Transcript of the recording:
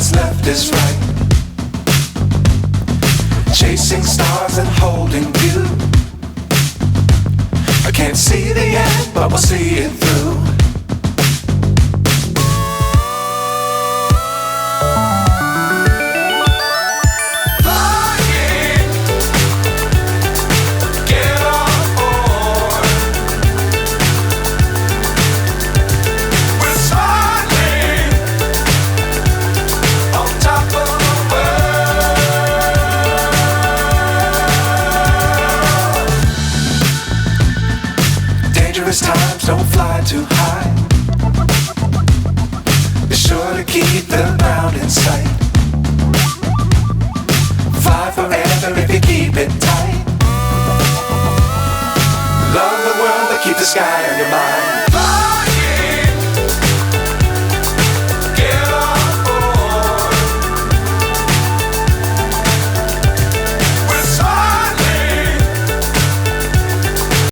what's left is right. Chasing stars and holding you. I can't see the end, but we'll see it through. Times don't fly too high. Be sure to keep the ground in sight. Fly forever if you keep it tight. Love the world, but keep the sky on your mind.